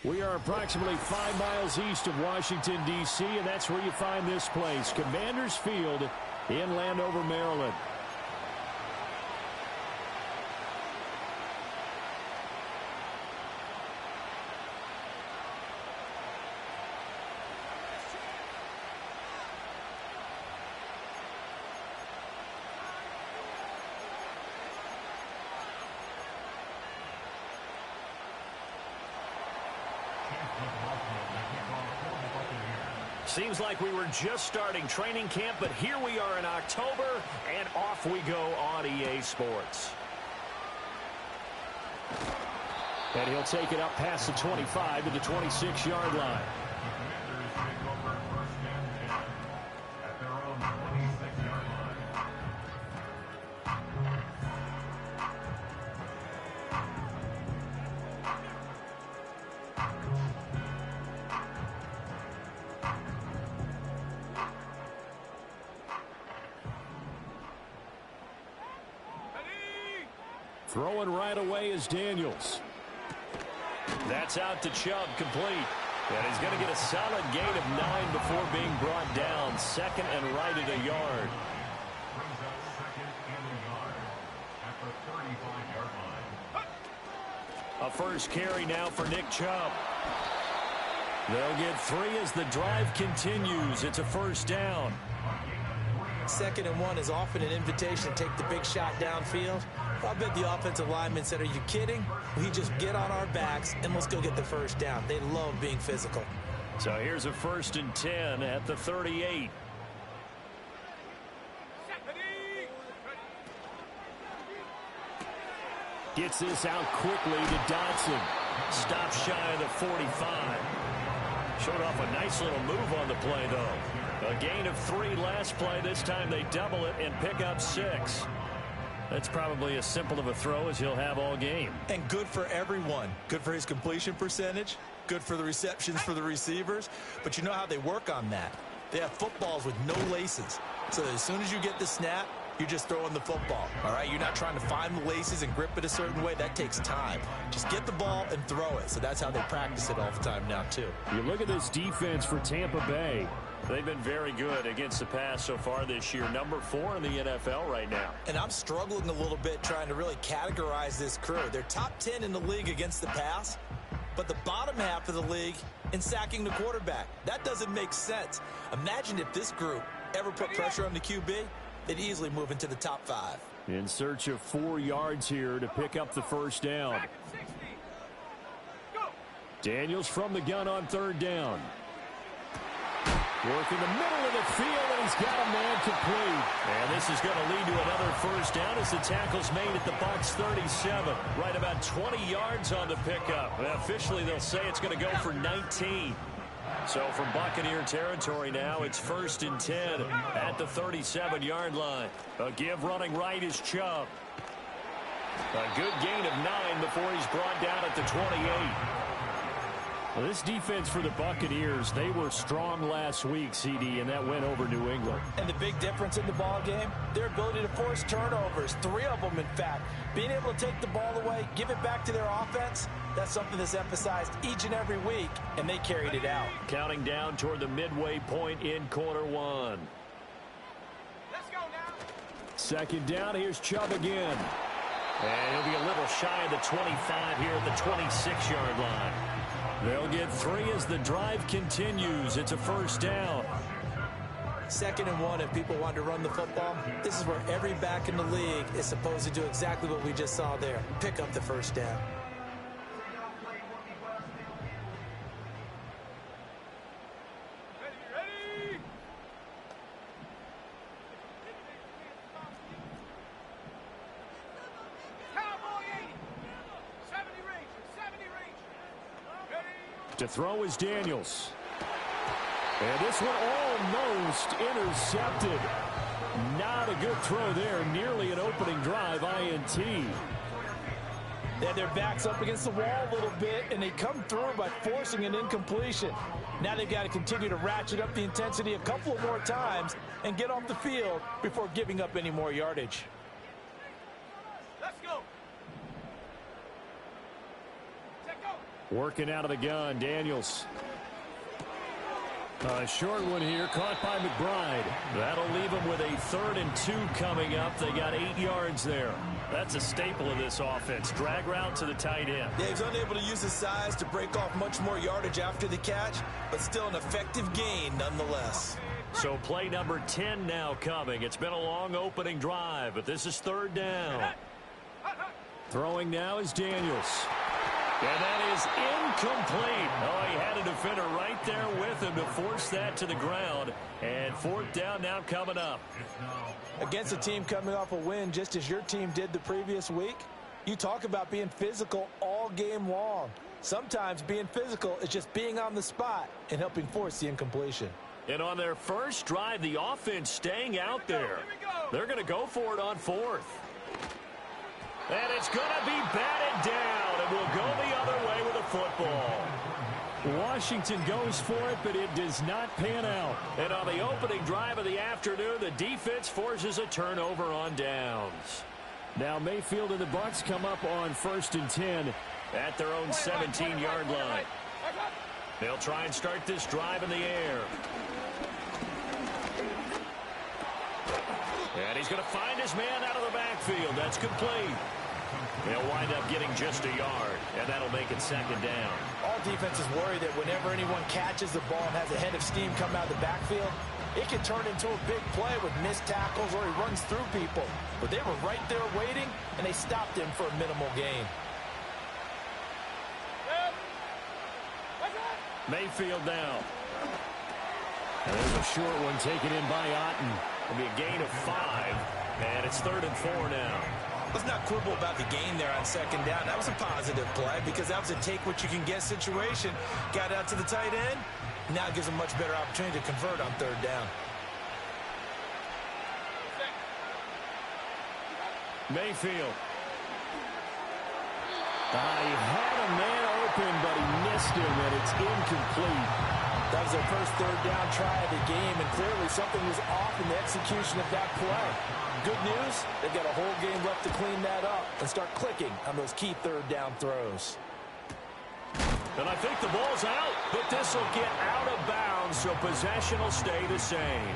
We are approximately 5 miles east of Washington, D.C., and that's where you find this place, Commanders Field in Landover, Maryland. Seems like we were just starting training camp, but here we are in October, and off we go on EA Sports. And he'll take it up past the 25 to the 26-yard line. Throwing right away is Daniels. That's out to Chubb, complete. And he's going to get a solid gain of 9 before being brought down. Second and right at a yard. A first carry now for Nick Chubb. They'll get 3 as the drive continues. It's a first down. 2nd and 1 is often an invitation to take the big shot downfield. I bet the offensive lineman said, are you kidding? We just get on our backs and let's go get the first down. They love being physical. So here's a 1st and 10 at the 38. Gets this out quickly to Dotson. Stops shy of the 45. Showed off a nice little move on the play, though. A gain of 3 last play. This time they double it and pick up 6. That's probably as simple of a throw as he'll have all game. And good for everyone. Good for his completion percentage. Good for the receptions for the receivers. But you know how they work on that. They have footballs with no laces. So as soon as you get the snap, you're just throwing the football. All right, you're not trying to find the laces and grip it a certain way. That takes time. Just get the ball and throw it. So that's how they practice it all the time now, too. You look at this defense for Tampa Bay. They've been very good against the pass so far this year. Number 4 in the NFL right now. And I'm struggling a little bit trying to really categorize this crew. They're top 10 in the league against the pass, but the bottom half of the league in sacking the quarterback. That doesn't make sense. Imagine if this group ever put pressure on the QB, they'd easily move into the top 5. In search of 4 yards here to pick up the first down. Daniels from the gun on 3rd down. Working the middle of the field, and he's got a man complete. And this is going to lead to another first down as the tackle's made at the Bucs 37. Right about 20 yards on the pickup. And officially, they'll say it's going to go for 19. So from Buccaneer territory now, it's 1st and 10 at the 37-yard line. A give running right is Chubb. A good gain of 9 before he's brought down at the 28. Well, this defense for the Buccaneers, they were strong last week, CD, and that went over New England. And the big difference in the ball game, their ability to force turnovers, 3 of them, in fact. Being able to take the ball away, give it back to their offense, that's something that's emphasized each and every week, and they carried it out. Counting down toward the midway point in quarter 1. Let's go now. 2nd down, here's Chubb again. And he'll be a little shy of the 25 here at the 26-yard line. They'll get 3 as the drive continues. It's a first down. 2nd and 1, if people want to run the football, this is where every back in the league is supposed to do exactly what we just saw there. Pick up the first down. Ready? Cowboy 80. 70 range. 70 range. Ready? To throw is Daniels. And this one almost intercepted. Not a good throw there. Nearly an opening drive INT. They had their backs up against the wall a little bit, and they come through by forcing an incompletion. Now they've got to continue to ratchet up the intensity a couple of more times and get off the field before giving up any more yardage. Let's go. Check go. Working out of the gun, Daniels. A short one here, caught by McBride. That'll leave them with a 3rd and 2 coming up. They got 8 yards there. That's a staple of this offense. Drag route to the tight end. Yeah, he's unable to use his size to break off much more yardage after the catch, but still an effective gain nonetheless. So play number 10 now coming. It's been a long opening drive, but this is 3rd down. Throwing now is Daniels. And that is incomplete. Oh, he had a defender right there with him to force that to the ground. And 4th down now coming up. Against a team coming off a win just as your team did the previous week, you talk about being physical all game long. Sometimes being physical is just being on the spot and helping force the incompletion. And on their first drive, the offense staying out there. They're going to go for it on 4th. And it's going to be batted down, and we'll go the other way with the football. Washington goes for it, but it does not pan out. And on the opening drive of the afternoon, the defense forces a turnover on downs. Now Mayfield and the Bucs come up on 1st and 10 at their own 17-yard line. They'll try and start this drive in the air. And he's going to find his man out of the backfield. That's complete. They'll wind up getting just a yard, and that'll make it 2nd down. All defenses worry that whenever anyone catches the ball and has a head of steam come out of the backfield, it can turn into a big play with missed tackles or he runs through people. But they were right there waiting, and they stopped him for a minimal gain. Mayfield now. And there's a short one taken in by Otten. It'll be a gain of 5, and it's 3rd and 4 now. Let's not quibble about the gain there on 2nd down. That was a positive play because that was a take-what-you-can-get situation. Got out to the tight end. Now gives them much better opportunity to convert on 3rd down. Mayfield. He had a man open, but he missed him, and it's incomplete. That was their first 3rd down try of the game, and clearly something was off in the execution of that play. Good news, they've got a whole game left to clean that up and start clicking on those key 3rd down throws. And I think the ball's out, but this will get out of bounds, so possession will stay the same.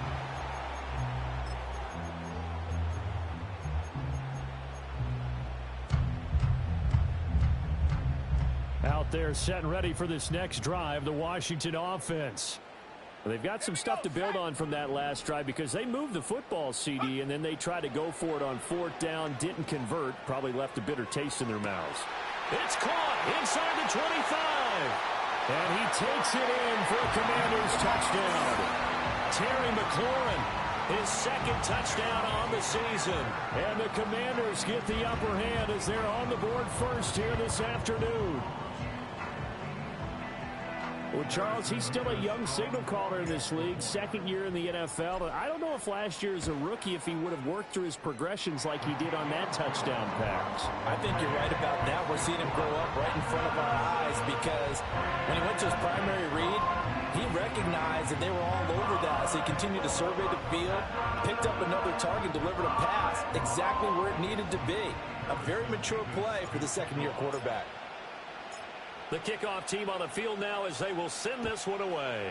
Out there set and ready for this next drive, the Washington offense. They've got some stuff to build on from that last drive because they moved the football, CD, and then they tried to go for it on 4th down, didn't convert, probably left a bitter taste in their mouths. It's caught inside the 25. And he takes it in for a Commanders touchdown. Terry McLaurin, his 2nd touchdown on the season. And the Commanders get the upper hand as they're on the board first here this afternoon. Well, Charles, he's still a young signal caller in this league, 2nd year in the NFL. But I don't know if last year as a rookie, if he would have worked through his progressions like he did on that touchdown pass. I think you're right about that. We're seeing him grow up right in front of our eyes because when he went to his primary read, he recognized that they were all over that. So he continued to survey the field, picked up another target, delivered a pass exactly where it needed to be. A very mature play for the 2nd-year quarterback. The kickoff team on the field now as they will send this one away.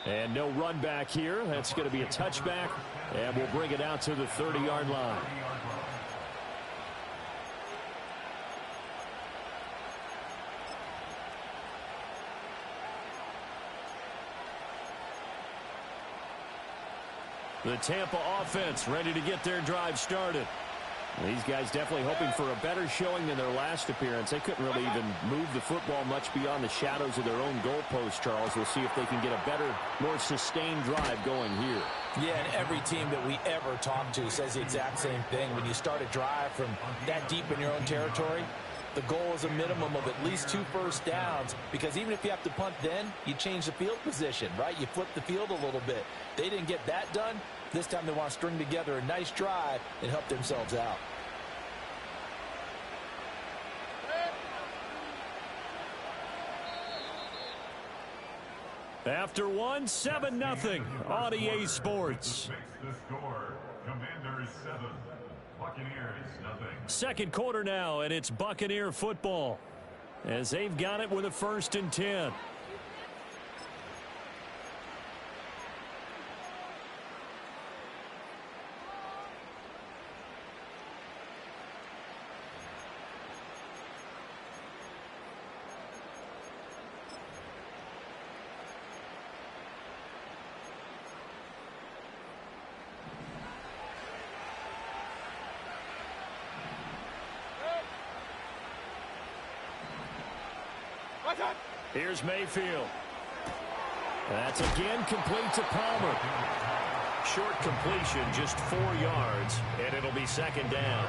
And no run back here. That's going to be a touchback, and we'll bring it out to the 30-yard line. The Tampa offense ready to get their drive started. These guys definitely hoping for a better showing than their last appearance. They couldn't really even move the football much beyond the shadows of their own goalpost, Charles. We'll see if they can get a better, more sustained drive going here. Yeah, and every team that we ever talk to says the exact same thing. When you start a drive from that deep in your own territory, the goal is a minimum of at least 2 first downs, because even if you have to punt then, you change the field position, right? You flip the field a little bit. They didn't get that done. This time they want to string together a nice drive and help themselves out. After one, 7-0 on EA Sports. The score, Commanders 7, Buccaneers 0. Second quarter now, and it's Buccaneer football as they've got it with a 1st and 10. Here's Mayfield. That's again complete to Palmer. Short completion, just 4 yards, and it'll be 2nd down.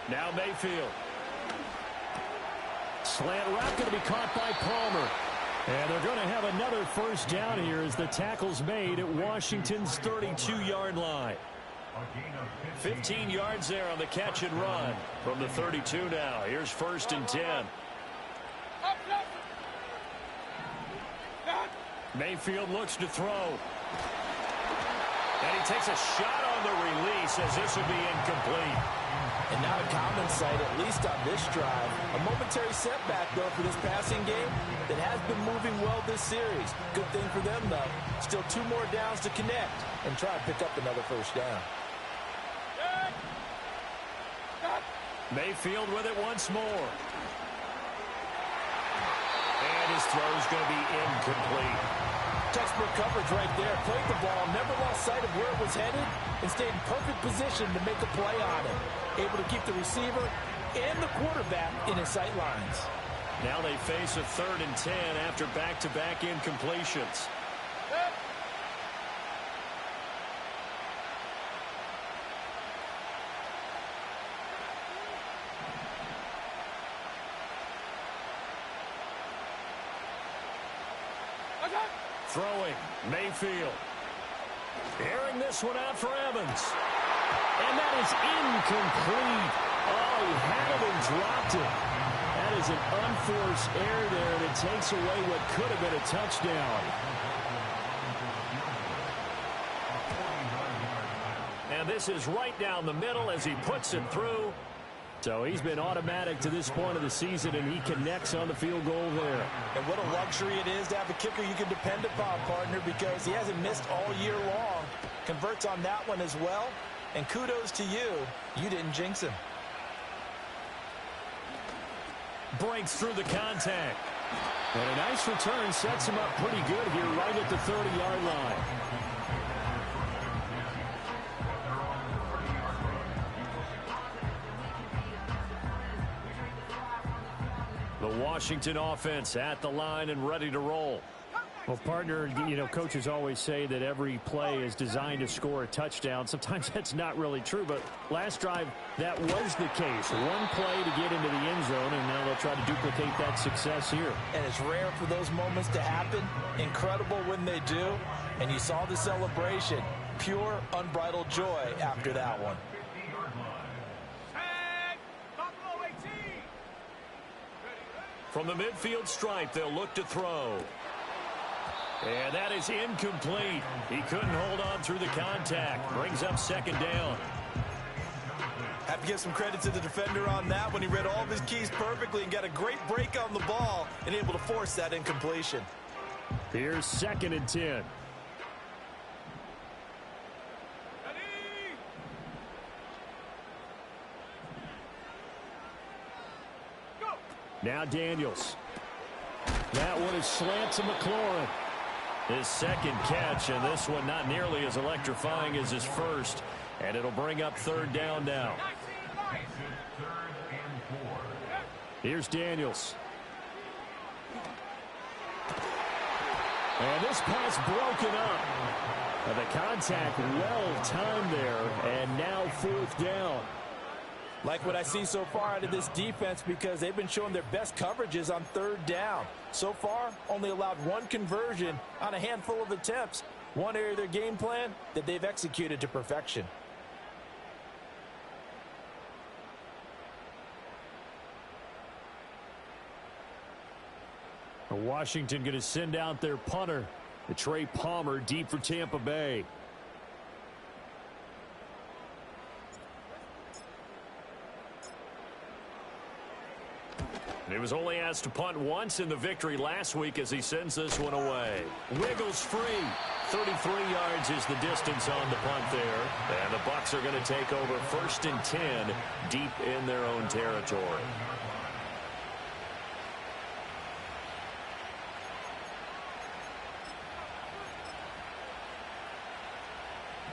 Now Mayfield. Slant route going to be caught by Palmer. And they're going to have another 1st down here as the tackle's made at Washington's 32-yard line. 15 yards there on the catch and run from the 32 now. Here's 1st and 10. Mayfield looks to throw. And he takes a shot on the release as this will be incomplete. And not a common sight, at least on this drive. A momentary setback, though, for this passing game that has been moving well this series. Good thing for them, though. Still 2 more downs to connect and try and pick up another 1st down. Mayfield with it once more. And his throw's going to be incomplete. Textbook coverage right there. Played the ball, never lost sight of where it was headed, and stayed in perfect position to make a play on it. Able to keep the receiver and the quarterback in his sight lines. Now they face a 3rd and 10 after back-to-back incompletions. Throwing, Mayfield. Airing this one out for Evans. And that is incomplete. Oh, he had it and dropped it. That is an unforced error there, and it takes away what could have been a touchdown. And this is right down the middle as he puts it through. So he's been automatic to this point of the season, and he connects on the field goal there. And what a luxury it is to have a kicker you can depend upon, partner, because he hasn't missed all year long. Converts on that one as well. And kudos to you. You didn't jinx him. Breaks through the contact. And a nice return sets him up pretty good here right at the 30-yard line. The Washington offense at the line and ready to roll. Well, partner, you know, coaches always say that every play is designed to score a touchdown. Sometimes that's not really true, but last drive, that was the case. One play to get into the end zone, and now they'll try to duplicate that success here. And it's rare for those moments to happen. Incredible when they do. And you saw the celebration. Pure, unbridled joy after that one. From the midfield stripe, they'll look to throw. And that is incomplete. He couldn't hold on through the contact. Brings up 2nd down. Have to give some credit to the defender on that when he read all of his keys perfectly and got a great break on the ball and able to force that incompletion. Here's 2nd and 10. Now Daniels. That one is slant to McLaurin. His second catch, and this one not nearly as electrifying as his first. And it'll bring up third down now. Here's Daniels. And this pass broken up. And the contact well timed there, and now fourth down. Like what I see so far out of this defense, because they've been showing their best coverages on third down. So far, only allowed one conversion on a handful of attempts. One area of their game plan that they've executed to perfection. Washington going to send out their punter, Trey Palmer, deep for Tampa Bay. He was only asked to punt once in the victory last week as he sends this one away. Wiggles free. 33 yards is the distance on the punt there. And the Bucs are going to take over 1st and 10 deep in their own territory.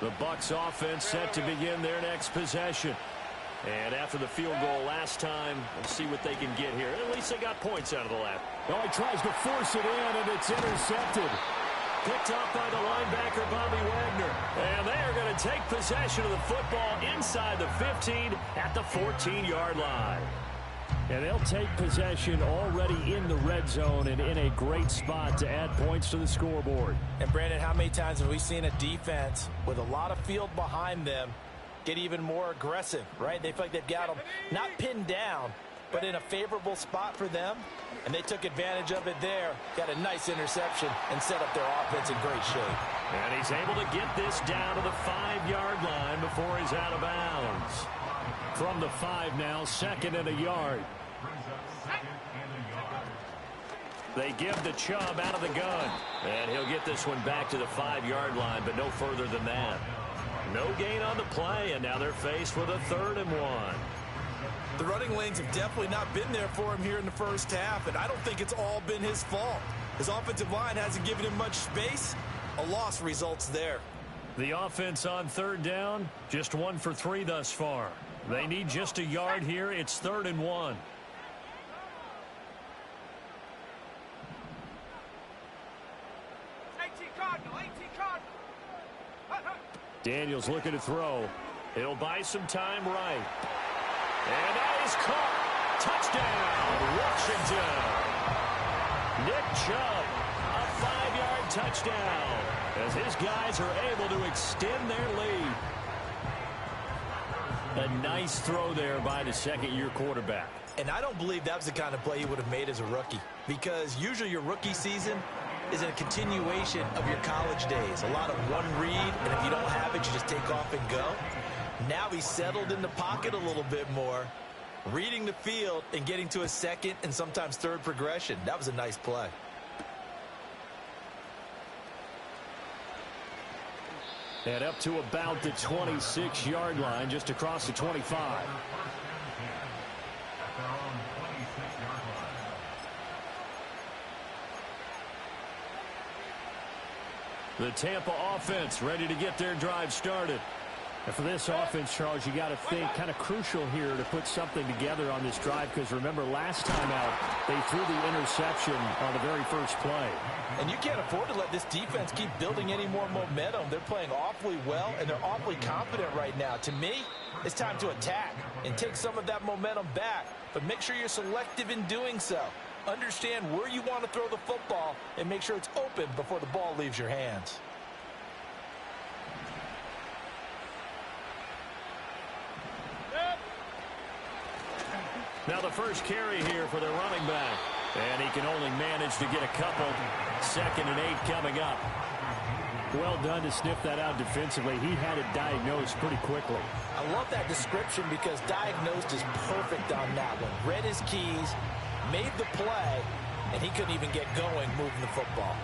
The Bucs offense set to begin their next possession. And after the field goal last time, we'll see what they can get here. At least they got points out of the lap. Oh, he tries to force it in, and it's intercepted. Picked up by the linebacker, Bobby Wagner. And they are going to take possession of the football inside the 15 at the 14-yard line. And they'll take possession already in the red zone and in a great spot to add points to the scoreboard. And, Brandon, how many times have we seen a defense with a lot of field behind them get even more aggressive, right? They feel like they've got them not pinned down, but in a favorable spot for them. And they took advantage of it there. Got a nice interception and set up their offense in great shape. And he's able to get this down to the 5-yard line before he's out of bounds. From the 5 now, 2nd and a yard. They give the Chubb out of the gun. And he'll get this one back to the 5-yard line, but no further than that. No gain on the play, and now they're faced with a 3rd and 1. The running lanes have definitely not been there for him here in the first half, and I don't think it's all been his fault. His offensive line hasn't given him much space. A loss results there. The offense on 3rd down, just 1 for 3 thus far. They need just a yard here. It's 3rd and 1. Daniels looking to throw. He'll buy some time right. And that is caught. Touchdown, Washington. Nick Chubb, a 5-yard touchdown as his guys are able to extend their lead. A nice throw there by the second-year quarterback. And I don't believe that was the kind of play he would have made as a rookie, because usually your rookie season is a continuation of your college days. A lot of one read, and if you don't have it, you just take off and go. Now he's settled in the pocket a little bit more, reading the field and getting to a 2nd and sometimes 3rd progression. That was a nice play. And up to about the 26-yard line, just across the 25. The Tampa offense ready to get their drive started. And for this offense, Charles, you got to think kind of crucial here to put something together on this drive, because remember last time out they threw the interception on the very first play. And you can't afford to let this defense keep building any more momentum. They're playing awfully well, and they're awfully confident right now. To me, it's time to attack and take some of that momentum back, but make sure you're selective in doing so. Understand where you want to throw the football and make sure it's open before the ball leaves your hands. Now the first carry here for the running back. And he can only manage to get a couple. 2nd and 8 coming up. Well done to sniff that out defensively. He had it diagnosed pretty quickly. I love that description, because diagnosed is perfect on that one. Read his keys, made the play, and he couldn't even get going moving the football.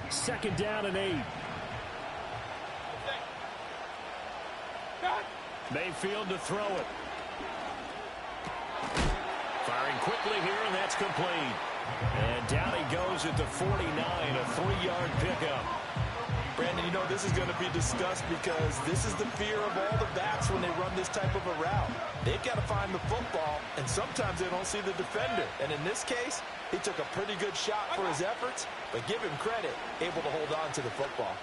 Second down and 8. Mayfield to throw it. quickly here, and that's complete. And down he goes at the 49, a 3-yard pickup. Brandon, you know this is going to be discussed because this is the fear of all the backs when they run this type of a route. They've got to find the football, and sometimes they don't see the defender. And in this case, he took a pretty good shot for his efforts, but give him credit, able to hold on to the football.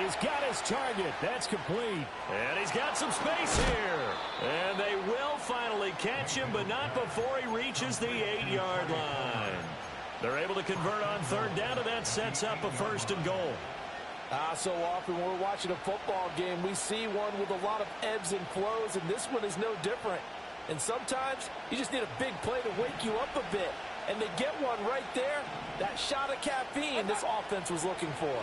He's got his target. That's complete. And he's got some space here. And they will finally catch him, but not before he reaches the 8-yard line. They're able to convert on third down, and that sets up a 1st and goal. So often when we're watching a football game, we see one with a lot of ebbs and flows, and this one is no different. And sometimes you just need a big play to wake you up a bit. And they get one right there, that shot of caffeine this offense was looking for.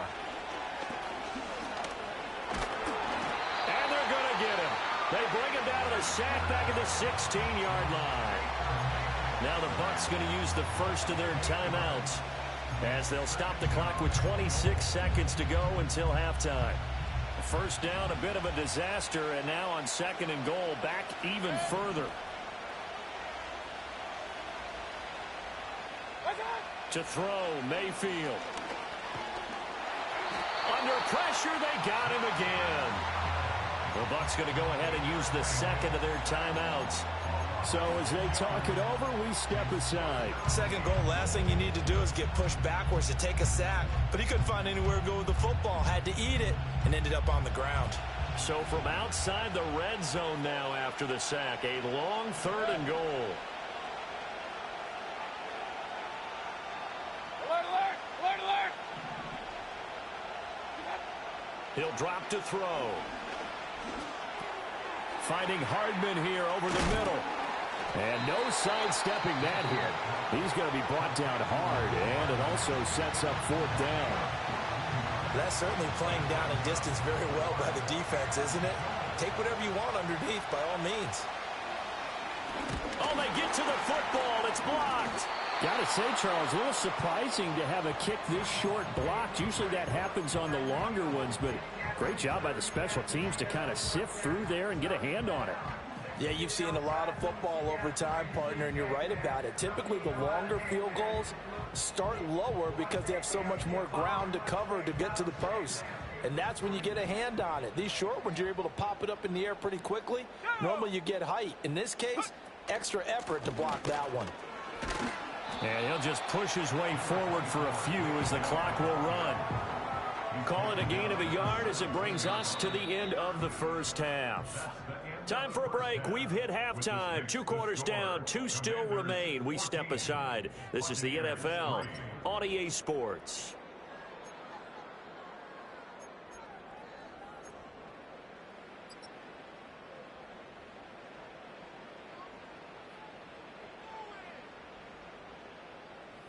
And they're going to get him. They bring him down to the sack back at the 16-yard line. Now the Bucs going to use the first of their timeouts as they'll stop the clock with 26 seconds to go until halftime. First down, a bit of a disaster, and now on 2nd and goal, back even further. To throw, Mayfield. Under pressure, they got him again. The Bucs going to go ahead and use the second of their timeouts. So as they talk it over, we step aside. 2nd goal, last thing you need to do is get pushed backwards to take a sack. But he couldn't find anywhere to go with the football, had to eat it, and ended up on the ground. So from outside the red zone now after the sack, a long 3rd and goal. Alert, alert! Alert, alert! He'll drop to throw. Finding Hardman here over the middle. And no sidestepping that hit. He's going to be brought down hard, and it also sets up 4th down. That's certainly playing down a distance very well by the defense, isn't it? Take whatever you want underneath, by all means. Oh, they get to the football. It's blocked. Got to say, Charles, a little surprising to have a kick this short blocked. Usually that happens on the longer ones, but great job by the special teams to kind of sift through there and get a hand on it. Yeah, you've seen a lot of football over time, partner, and you're right about it. Typically, the longer field goals start lower because they have so much more ground to cover to get to the post. And that's when you get a hand on it. These short ones, you're able to pop it up in the air pretty quickly. Normally, you get height. In this case, extra effort to block that one. And he'll just push his way forward for a few as the clock will run. Call it a gain of a yard as it brings us to the end of the first half. Time for a break. We've hit halftime. 2 quarters down. 2 still remain. We step aside. This is the NFL on EA Sports.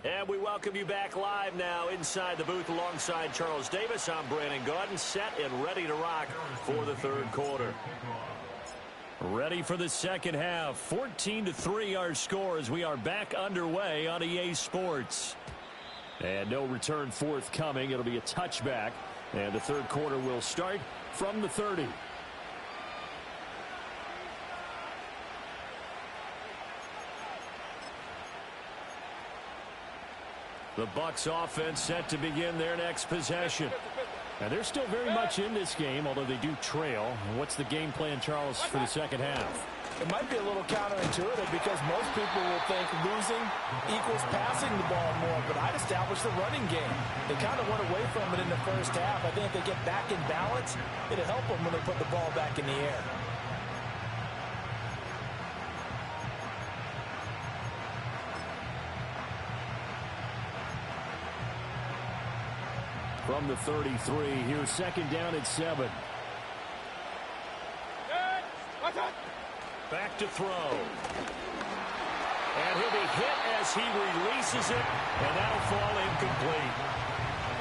And we welcome you back live now inside the booth alongside Charles Davis. I'm Brandon Gaudin, set and ready to rock for the 3rd quarter. Ready for the 2nd half. 14-3 our score as we are back underway on EA Sports. And no return forthcoming. It'll be a touchback. And the 3rd quarter will start from the 30. The Bucs offense set to begin their next possession. And they're still very much in this game, although they do trail. What's the game plan, Charles, for the 2nd half? It might be a little counterintuitive because most people will think losing equals passing the ball more, but I'd establish the running game. They kind of went away from it in the first half. I think if they get back in balance, it'll help them when they put the ball back in the air. From the 33, here's 2nd down at 7. Back to throw. And he'll be hit as he releases it, and that'll fall incomplete.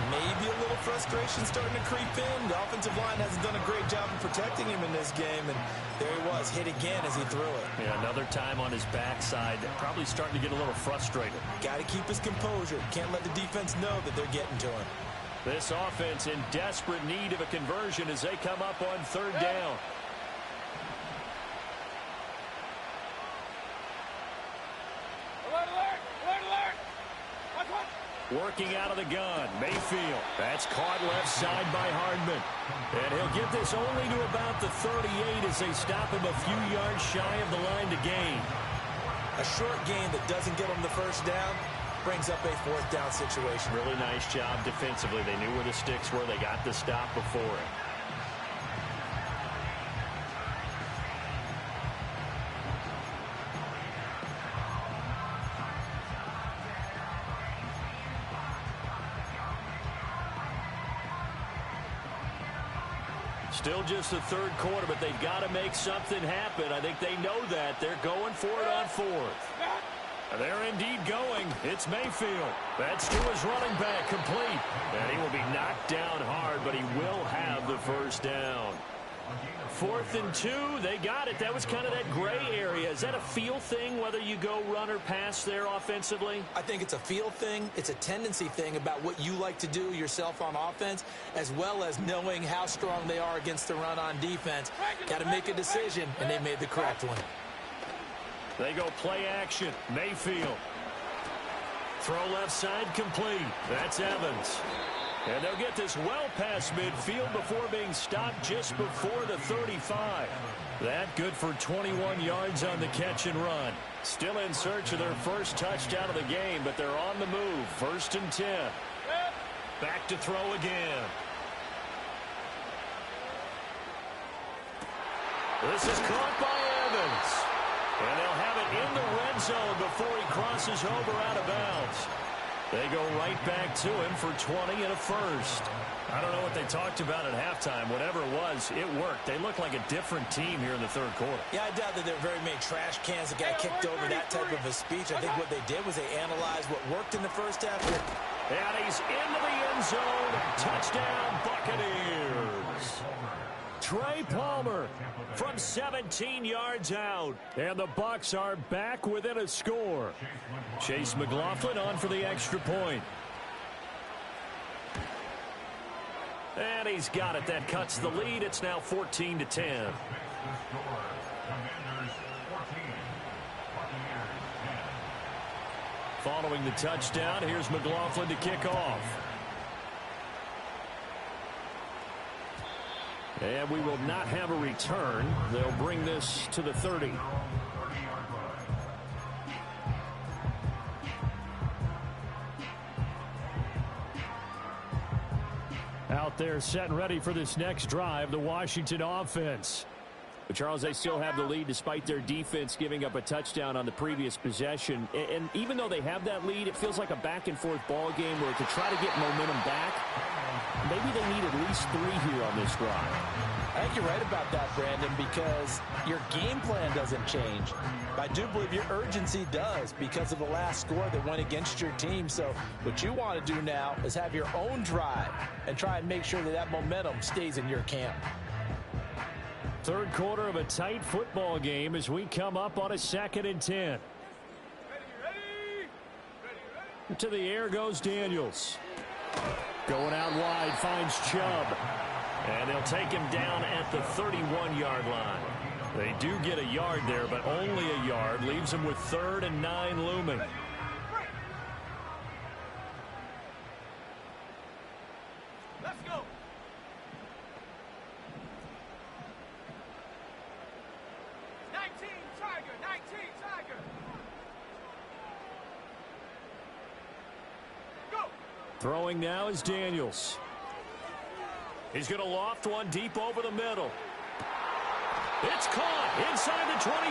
Maybe a little frustration starting to creep in. The offensive line hasn't done a great job of protecting him in this game, and there he was, hit again as he threw it. Yeah, another time on his backside, probably starting to get a little frustrated. Got to keep his composure. Can't let the defense know that they're getting to him. This offense in desperate need of a conversion as they come up on 3rd down. Working out of the gun, Mayfield. That's caught left side by Hardman. And he'll get this only to about the 38 as they stop him a few yards shy of the line to gain. A short gain that doesn't get them the first down brings up a fourth down situation. Really nice job defensively. They knew where the sticks were. They got the stop before it. Still just the third quarter, but they've got to make something happen. I think they know that. They're going for it on fourth. They're indeed going. It's Mayfield. That's to his running back, complete. And he will be knocked down hard, but he will have the first down. 4th and 2, they got it. That was kind of that gray area. Is that a feel thing, whether you go run or pass there offensively? I think it's a feel thing. It's a tendency thing about what you like to do yourself on offense, as well as knowing how strong they are against the run on defense. Got to make a decision, and they made the correct one. They go play action. Mayfield. Throw left side complete. That's Evans. And they'll get this well past midfield before being stopped just before the 35. That good for 21 yards on the catch and run. Still in search of their first touchdown of the game, but they're on the move. 1st and 10. Back to throw again. This is caught by Evans. And they'll have it in the red zone before he crosses over out of bounds. They go right back to him for 20 and a first. I don't know what they talked about at halftime. Whatever it was, it worked. They look like a different team here in the third quarter. Yeah, I doubt that there are very many trash cans that got kicked over that type of a speech. I think what they did was they analyzed what worked in the first half. And he's into the end zone. Touchdown, Buccaneers. Trey Palmer from 17 yards out. And the Bucs are back within a score. Chase McLaughlin on for the extra point. And he's got it. That cuts the lead. It's now 14-10. Following the touchdown, here's McLaughlin to kick off. And we will not have a return. They'll bring this to the 30. Out there set and ready for this next drive, the Washington offense. But Charles, they still have the lead despite their defense giving up a touchdown on the previous possession. And even though they have that lead, it feels like a back-and-forth ball game where to try to get momentum back, maybe they need at least 3 here on this drive. I think you're right about that, Brandon, because your game plan doesn't change. I do believe your urgency does because of the last score that went against your team. So what you want to do now is have your own drive and try and make sure that that momentum stays in your camp. Third quarter of a tight football game as we come up on a 2nd and 10. To the air goes Daniels. Going out wide, finds Chubb. And they'll take him down at the 31-yard line. They do get a yard there, but only a yard. Leaves them with 3rd and 9 looming. Let's go. Throwing now is Daniels. He's going to loft one deep over the middle. It's caught inside the 25.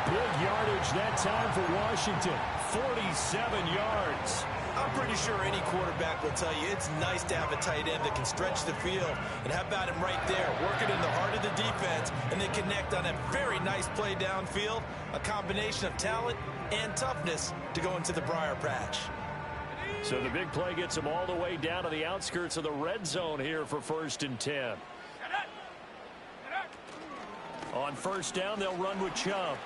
Big yardage that time for Washington. 47 yards. I'm pretty sure any quarterback will tell you it's nice to have a tight end that can stretch the field. And how about him right there, working in the heart of the defense, and they connect on a very nice play downfield. A combination of talent and toughness to go into the briar patch. So the big play gets him all the way down to the outskirts of the red zone here for 1st and 10. On 1st down, they'll run with Chubb.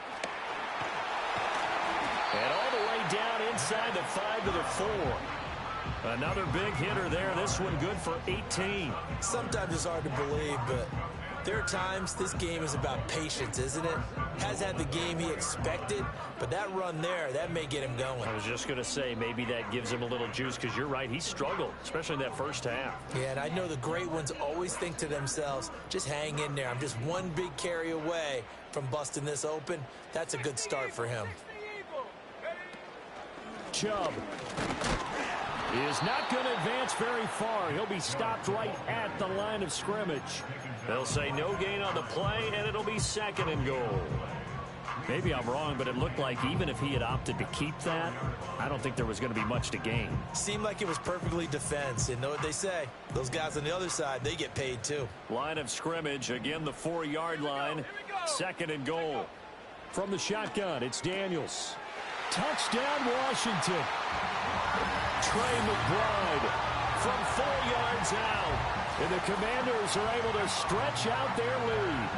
And all the way down inside the 5 to the 4. Another big hitter there. This one good for 18. Sometimes it's hard to believe, but There are times this game is about patience, isn't it? Has had the game he expected, but that run there, that may get him going. I was just going to say, maybe that gives him a little juice, because you're right, he struggled, especially in that first half. Yeah, and I know the great ones always think to themselves, just hang in there. I'm just one big carry away from busting this open. That's a good start for him. Chubb is not going to advance very far. He'll be stopped right at the line of scrimmage. They'll say no gain on the play, and it'll be 2nd and goal. Maybe I'm wrong, but it looked like even if he had opted to keep that, I don't think there was going to be much to gain. Seemed like it was perfectly defense. And know what they say? Those guys on the other side, they get paid too. Line of scrimmage, again the 4-yard line. 2nd and goal. From the shotgun, it's Daniels. Touchdown, Washington. Trey McBride from 4 yards out. And the Commanders are able to stretch out their lead.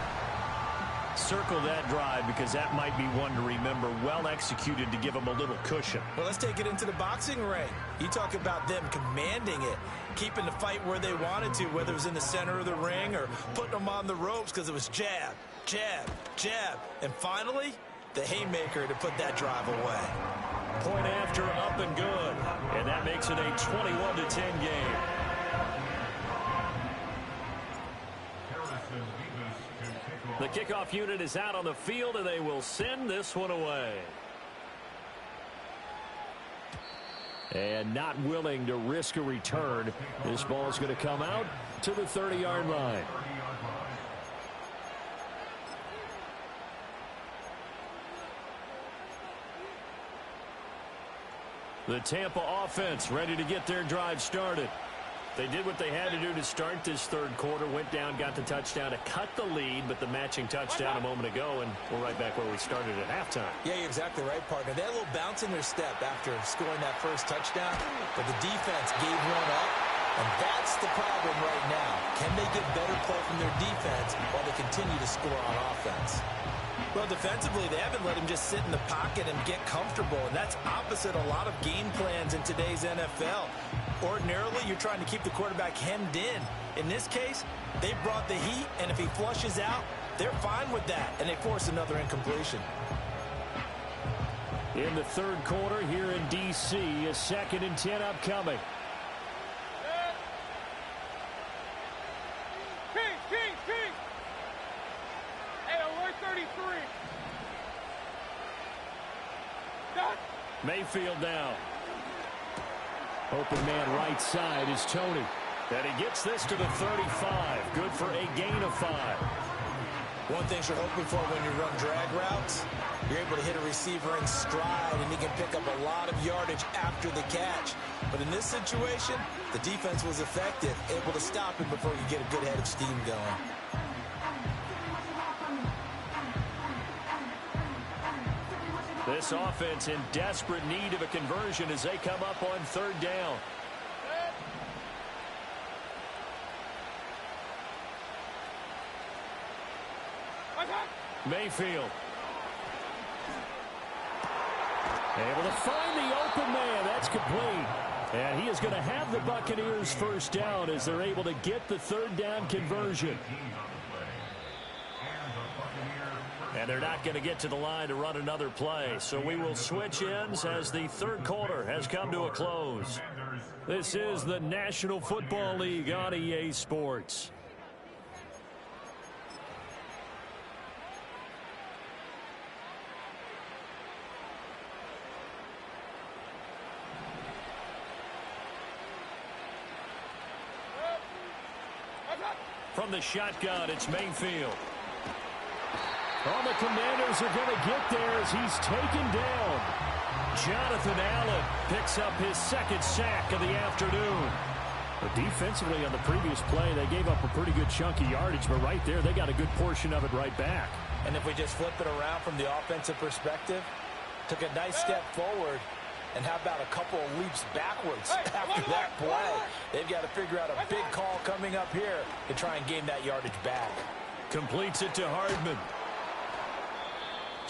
Circle that drive, because that might be one to remember. Well executed to give them a little cushion. Well, let's take it into the boxing ring. You talk about them commanding it, keeping the fight where they wanted to, whether it was in the center of the ring or putting them on the ropes, because it was jab, jab, jab. And finally, the haymaker to put that drive away. Point after, up and good. And that makes it a 21-10 game. The kickoff unit is out on the field, and they will send this one away. And not willing to risk a return. This ball is going to come out to the 30-yard line. The Tampa offense ready to get their drive started. They did what they had to do to start this third quarter. Went down, got the touchdown to cut the lead, but the matching touchdown a moment ago, and we're right back where we started at halftime. Yeah, you're exactly right, partner. They had a little bounce in their step after scoring that first touchdown, but the defense gave one up, and that's the problem right now. Can they get better play from their defense while they continue to score on offense? Well, defensively, they haven't let him just sit in the pocket and get comfortable, and that's opposite a lot of game plans in today's NFL. Ordinarily, you're trying to keep the quarterback hemmed in. In this case, they brought the heat, and if he flushes out, they're fine with that, and they force another incompletion. In the third quarter here in D.C., a 2nd and 10 upcoming. Mayfield down. Open man right side is Tony. And he gets this to the 35. Good for a gain of 5. One thing you're hoping for when you run drag routes, you're able to hit a receiver in stride, and he can pick up a lot of yardage after the catch. But in this situation, the defense was effective, able to stop him before you get a good head of steam going. This offense in desperate need of a conversion as they come up on 3rd down. Mayfield. Able to find the open man. That's complete. And he is going to have the Buccaneers first down as they're able to get the 3rd down conversion. And they're not going to get to the line to run another play. So we will switch ends as the third quarter has come to a close. This is the National Football League on EA Sports. From the shotgun, it's Mayfield. Well, the Commanders are going to get there as he's taken down. Jonathan Allen picks up his 2nd sack of the afternoon. But defensively on the previous play, they gave up a pretty good chunk of yardage, but right there, they got a good portion of it right back. And if we just flip it around from the offensive perspective, took a nice step forward, and how about a couple of leaps backwards after that play? They've got to figure out a big call coming up here to try and gain that yardage back. Completes it to Hardman.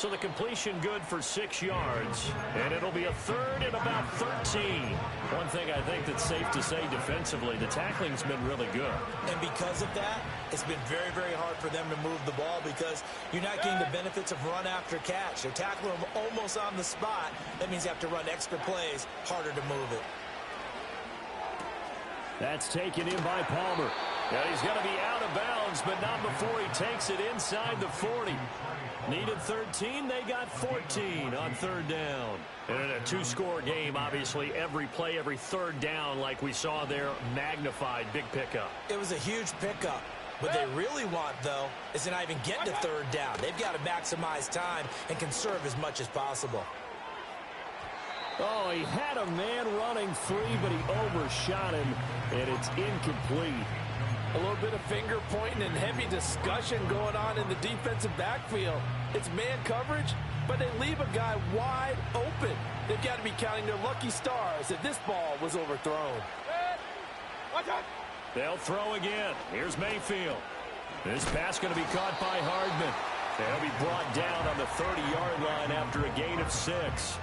So the completion good for 6 yards. And it'll be a third and about 13. One thing I think that's safe to say defensively, the tackling's been really good. And because of that, it's been very, very hard for them to move the ball because you're not getting the benefits of run after catch. They're tackling them almost on the spot. That means you have to run extra plays, harder to move it. That's taken in by Palmer. Yeah, he's going to be out of bounds, but not before he takes it inside the 40. Needed 13, they got 14 on third down. And in a two-score game, obviously, every play, every third down, like we saw there, magnified, big pickup. It was a huge pickup. What they really want, though, is to not even get to third down. They've got to maximize time and conserve as much as possible. Oh, he had a man running free, but he overshot him, and it's incomplete. A little bit of finger pointing and heavy discussion going on in the defensive backfield. It's man coverage, but they leave a guy wide open. They've got to be counting their lucky stars that this ball was overthrown. They'll throw again. Here's Mayfield. This pass going to be caught by Hardman. They'll be brought down on the 30-yard line after a gain of 6.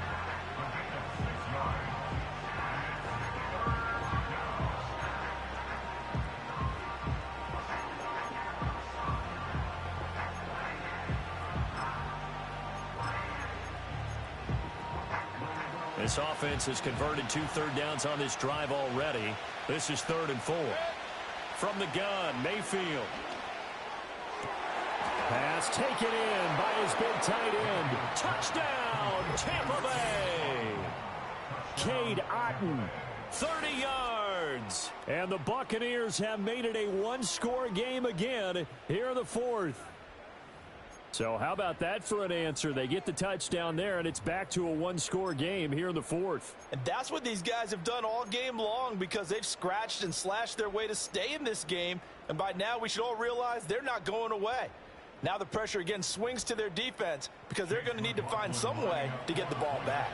This offense has converted 2 third downs on this drive already. This is 3rd and 4. From the gun, Mayfield. Pass taken in by his big tight end. Touchdown, Tampa Bay. Cade Otton. 30 yards. And the Buccaneers have made it a one-score game again here in the 4th. So how about that for an answer? They get the touchdown there, and it's back to a one-score game here in the 4th. And that's what these guys have done all game long because they've scratched and slashed their way to stay in this game. And by now, we should all realize they're not going away. Now the pressure again swings to their defense because they're going to need to find some way to get the ball back.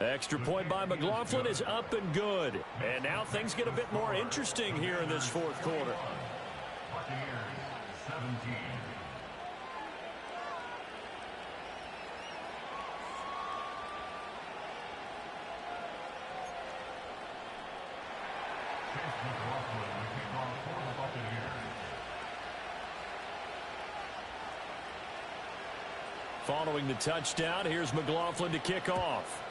Extra point by McLaughlin is up and good. And now things get a bit more interesting here in this 4th quarter. Buccaneers 17. Chase McLaughlin will kick off for the Buccaneers. Following the touchdown, here's McLaughlin to kick off.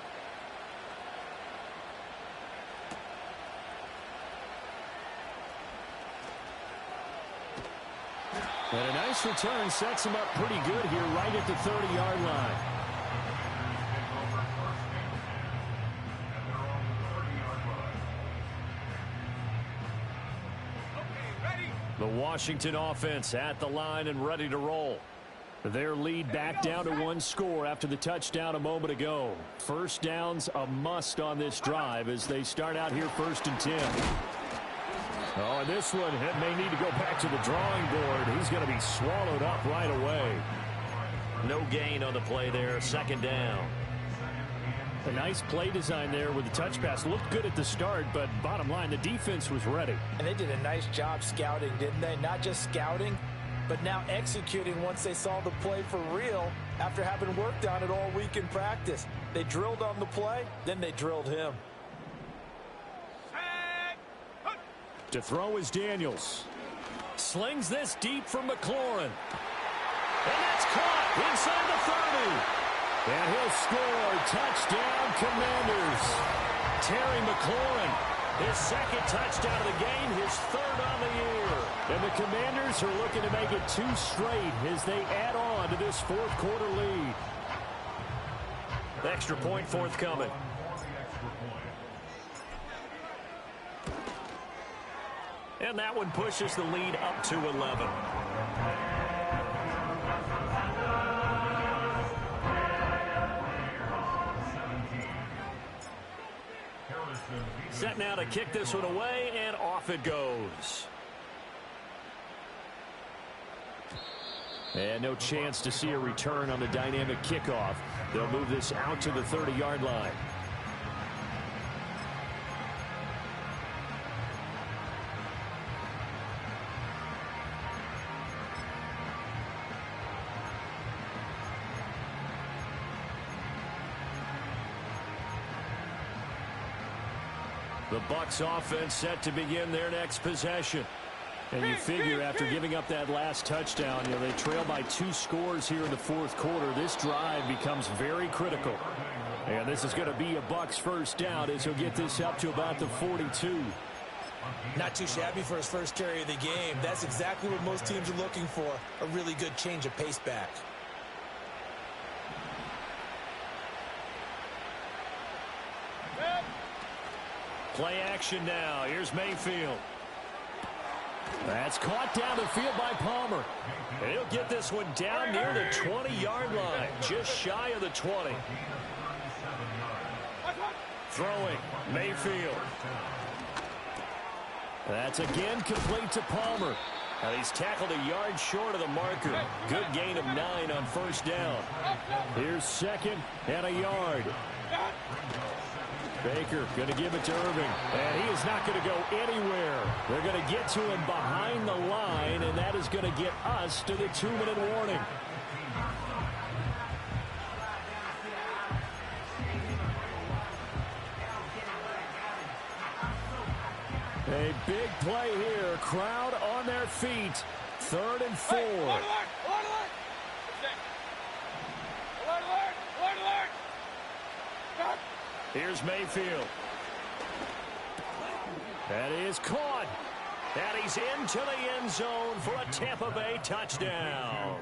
And a nice return sets him up pretty good here right at the 30-yard line. The Washington offense at the line and ready to roll. Their lead back down to 1 score after the touchdown a moment ago. First down's a must on this drive as they start out here 1st and 10. Oh, and this one may need to go back to the drawing board. He's going to be swallowed up right away. No gain on the play there. 2nd down. A nice play design there with the touch pass. Looked good at the start, but bottom line, the defense was ready. And they did a nice job scouting, didn't they? Not just scouting, but now executing once they saw the play for real after having worked on it all week in practice. They drilled on the play, then they drilled him. To throw is Daniels. Slings this deep for McLaurin. And that's caught inside the 30. And he'll score. Touchdown, Commanders. Terry McLaurin, his 2nd touchdown of the game, his 3rd on the year. And the Commanders are looking to make it 2 straight as they add on to this 4th quarter lead. Extra point forthcoming. And that one pushes the lead up to 11. Set now to kick this one away, and off it goes. And no chance to see a return on the dynamic kickoff. They'll move this out to the 30-yard line. The Bucs offense set to begin their next possession. And you figure after giving up that last touchdown, they trail by 2 scores here in the fourth quarter. This drive becomes very critical. And this is going to be a Bucs first down as he'll get this up to about the 42. Not too shabby for his first carry of the game. That's exactly what most teams are looking for, a really good change of pace back. Play action now. Here's Mayfield. That's caught down the field by Palmer. And he'll get this one down near the 20-yard line, just shy of the 20. Throwing, Mayfield. That's again complete to Palmer. Now he's tackled a yard short of the marker. Good gain of 9 on first down. Here's second and a yard. Baker going to give it to Irving, and he is not going to go anywhere. They're going to get to him behind the line, and that is going to get us to the 2-minute warning. A big play here. Crowd on their feet. 3rd and 4. Here's Mayfield. That is caught. And he's into the end zone for a Tampa Bay touchdown.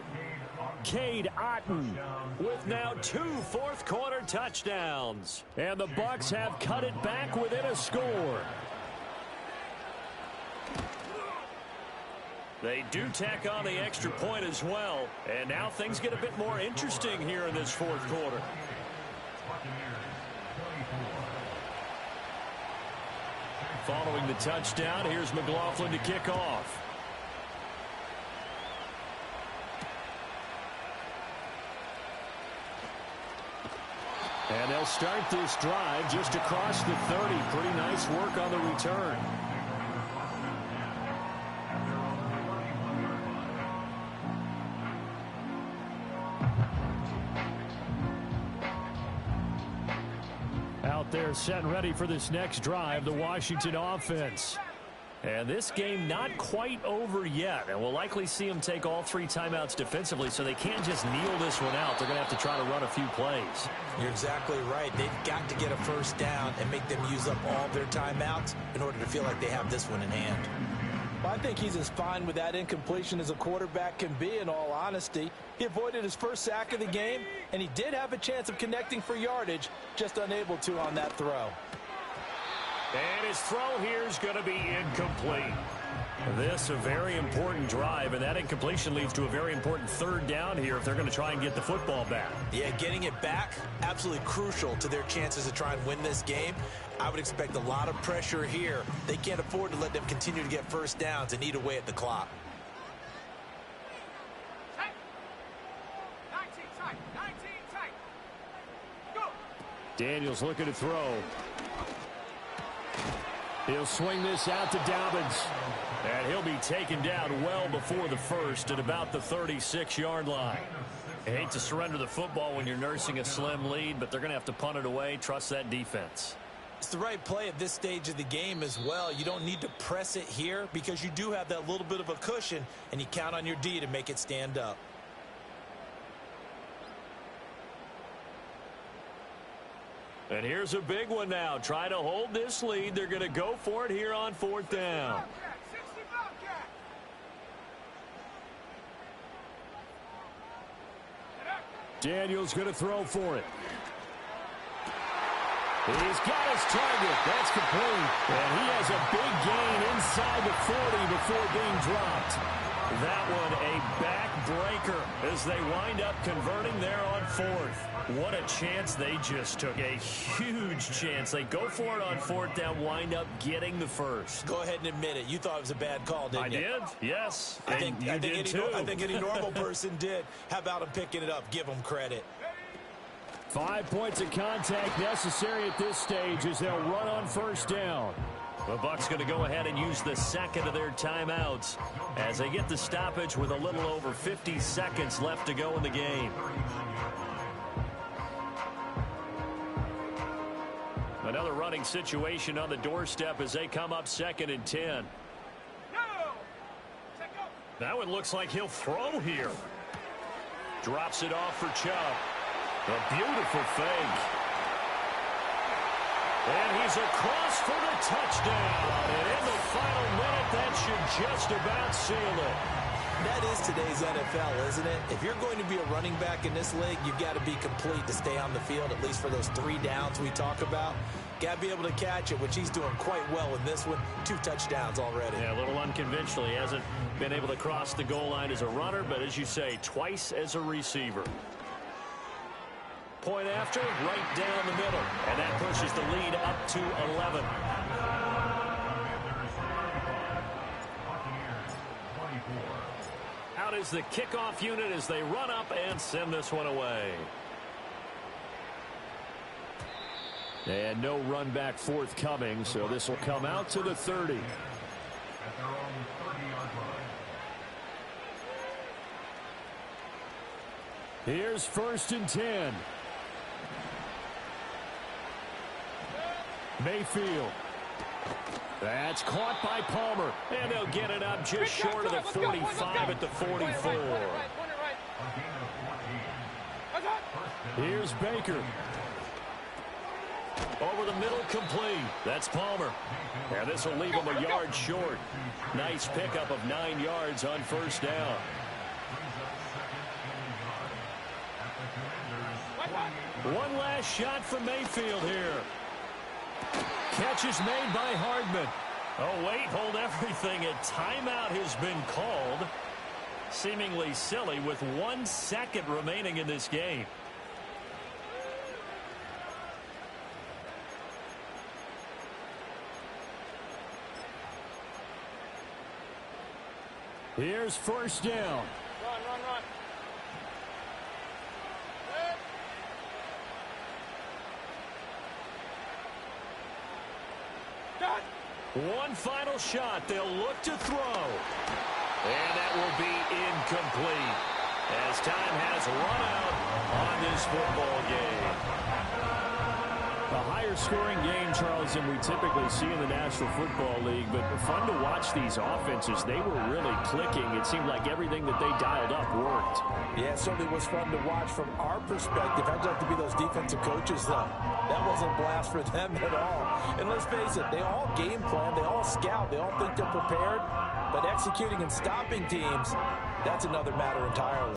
Cade Otton with now 2 fourth-quarter touchdowns. And the Bucs have cut it back within a score. They do tack on the extra point as well. And now things get a bit more interesting here in this fourth quarter. Following the touchdown, here's McLaughlin to kick off. And they'll start this drive just across the 30. Pretty nice work on the return. They're set and ready for this next drive, the Washington offense. And this game not quite over yet, and we'll likely see them take all 3 timeouts defensively, so they can't just kneel this one out. They're going to have to try to run a few plays. You're exactly right. They've got to get a first down and make them use up all their timeouts in order to feel like they have this one in hand. Well, I think he's as fine with that incompletion as a quarterback can be, in all honesty. He avoided his first sack of the game, and he did have a chance of connecting for yardage, just unable to on that throw. And his throw here is going to be incomplete. This a very important drive, and that incompletion leads to a very important 3rd down here if they're going to try and get the football back. Yeah, getting it back, absolutely crucial to their chances to try and win this game. I would expect a lot of pressure here. They can't afford to let them continue to get first downs and eat away at the clock. 19 tight. Go. Daniels looking to throw. He'll swing this out to Dobbins. And he'll be taken down well before the first at about the 36-yard line. I hate to surrender the football when you're nursing a slim lead, but they're going to have to punt it away. Trust that defense. It's the right play at this stage of the game as well. You don't need to press it here because you do have that little bit of a cushion, and you count on your D to make it stand up. And here's a big one now. Try to hold this lead. They're going to go for it here on 4th down. Daniels going to throw for it. He's got his target. That's complete. And he has a big gain inside the 40 before being dropped. That one a backbreaker as they wind up converting there on 4th. What a chance they just took. A huge chance. They go for it on 4th down, wind up getting the first. Go ahead and admit it. You thought it was a bad call, didn't you? I did, yes. I think any normal person did. How about him picking it up? Give him credit. 5 points of contact necessary at this stage as they'll run on first down. The Bucs going to go ahead and use the second of their timeouts as they get the stoppage with a little over 50 seconds left to go in the game. Another running situation on the doorstep as they come up 2nd and 10. Now it looks like he'll throw here. Drops it off for Chubb. A beautiful fake. And he's across for the touchdown. And in the final minute, that should just about seal it. That is today's NFL, isn't it? If you're going to be a running back in this league, you've got to be complete to stay on the field, at least for those 3 downs we talk about. Got to be able to catch it, which he's doing quite well in this one. 2 touchdowns already. Yeah, a little unconventional. He hasn't been able to cross the goal line as a runner, but as you say, twice as a receiver. Point after, right down the middle. And that pushes the lead up to 11. Out is the kickoff unit as they run up and send this one away. And no run back forthcoming, so this will come out to the 30. At their own 30-yard line. Here's 1st and 10. Mayfield. That's caught by Palmer. And they'll get it up just short of the 45 at the 44. Here's Baker. Over the middle, complete. That's Palmer. And this will leave him a yard short. Nice pickup of 9 yards on 1st down. One last shot from Mayfield here. Catch is made by Hardman. Oh, wait, hold everything. A timeout has been called. Seemingly silly with 1 second remaining in this game. Here's 1st down. Run. One final shot. They'll look to throw. And that will be incomplete as time has run out on this football game. A higher scoring game, Charles, than we typically see in the National Football League, but fun to watch these offenses. They were really clicking. It seemed like everything that they dialed up worked. Yeah, it certainly was fun to watch from our perspective. I'd like to be those defensive coaches, though. That wasn't a blast for them at all. And let's face it, they all game plan, they all scout, they all think they're prepared, but executing and stopping teams, that's another matter entirely.